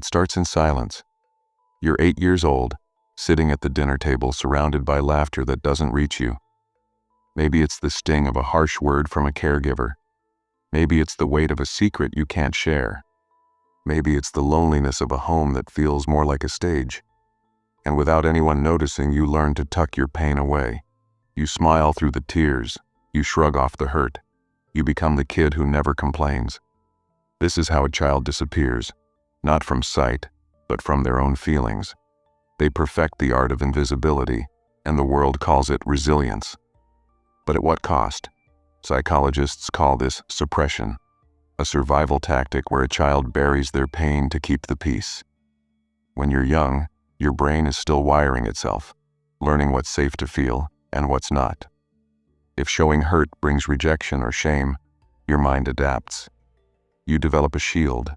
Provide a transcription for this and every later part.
It starts in silence. You're 8 years old, sitting at the dinner table surrounded by laughter that doesn't reach you. Maybe it's the sting of a harsh word from a caregiver. Maybe it's the weight of a secret you can't share. Maybe it's the loneliness of a home that feels more like a stage. And without anyone noticing, you learn to tuck your pain away. You smile through the tears. You shrug off the hurt. You become the kid who never complains. This is how a child disappears, not from sight, but from their own feelings. They perfect the art of invisibility, and the world calls it resilience. But at what cost? Psychologists call this suppression, a survival tactic where a child buries their pain to keep the peace. When you're young, your brain is still wiring itself, learning what's safe to feel and what's not. If showing hurt brings rejection or shame, your mind adapts. You develop a shield,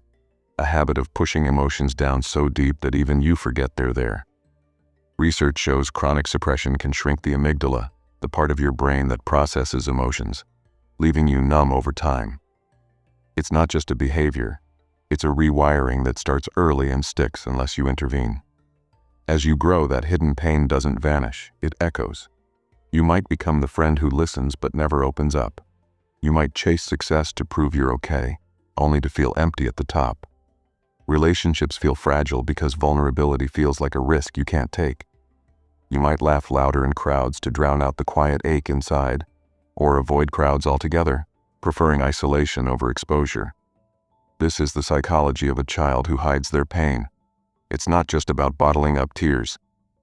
a habit of pushing emotions down so deep that even you forget they're there. Research shows chronic suppression can shrink the amygdala, the part of your brain that processes emotions, leaving you numb over time. It's not just a behavior, it's a rewiring that starts early and sticks unless you intervene. As you grow, that hidden pain doesn't vanish, it echoes. You might become the friend who listens but never opens up. You might chase success to prove you're okay, only to feel empty at the top. Relationships feel fragile because vulnerability feels like a risk you can't take. You might laugh louder in crowds to drown out the quiet ache inside, or avoid crowds altogether, preferring isolation over exposure. This is the psychology of a child who hides their pain. It's not just about bottling up tears.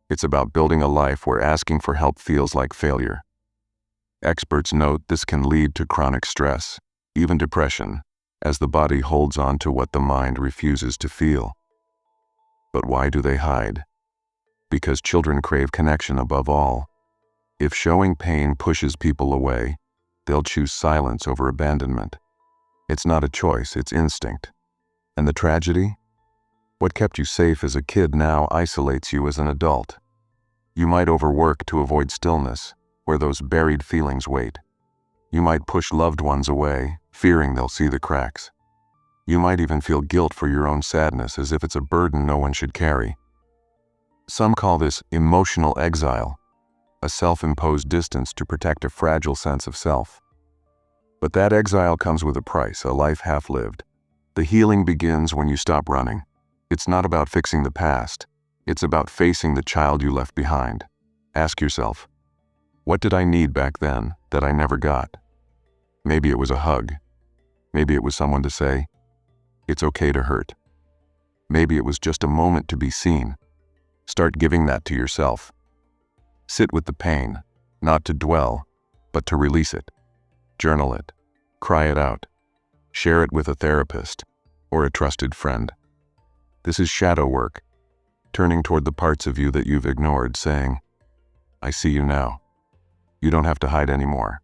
It's about building a life where asking for help feels like failure. Experts note this can lead to chronic stress, even depression, as the body holds on to what the mind refuses to feel. But why do they hide? Because children crave connection above all. If showing pain pushes people away, they'll choose silence over abandonment. It's not a choice, it's instinct. And the tragedy? What kept you safe as a kid now isolates you as an adult. You might overwork to avoid stillness, where those buried feelings wait. You might push loved ones away, fearing they'll see the cracks. You might even feel guilt for your own sadness as if it's a burden no one should carry. Some call this emotional exile, a self-imposed distance to protect a fragile sense of self. But that exile comes with a price, a life half-lived. The healing begins when you stop running. It's not about fixing the past. It's about facing the child you left behind. Ask yourself, what did I need back then that I never got? Maybe it was a hug. Maybe it was someone to say, it's okay to hurt. Maybe it was just a moment to be seen. Start giving that to yourself. Sit with the pain, not to dwell, but to release it. Journal it. Cry it out. Share it with a therapist or a trusted friend. This is shadow work, turning toward the parts of you that you've ignored, saying, I see you now. You don't have to hide anymore.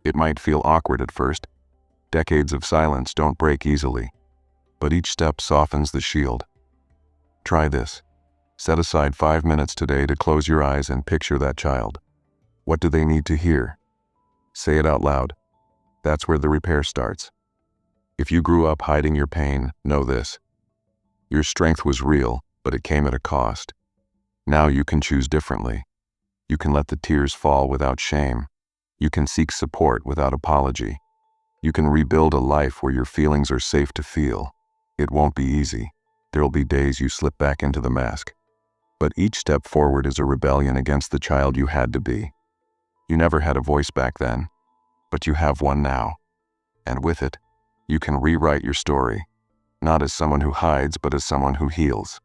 It might feel awkward at first. Decades of silence don't break easily, but each step softens the shield. Try this. Set aside 5 minutes today to close your eyes and picture that child. What do they need to hear? Say it out loud. That's where the repair starts. If you grew up hiding your pain, know this. Your strength was real, but it came at a cost. Now you can choose differently. You can let the tears fall without shame. You can seek support without apology. You can rebuild a life where your feelings are safe to feel. It won't be easy. There'll be days you slip back into the mask. But each step forward is a rebellion against the child you had to be. You never had a voice back then, but you have one now. And with it, you can rewrite your story, not as someone who hides, but as someone who heals.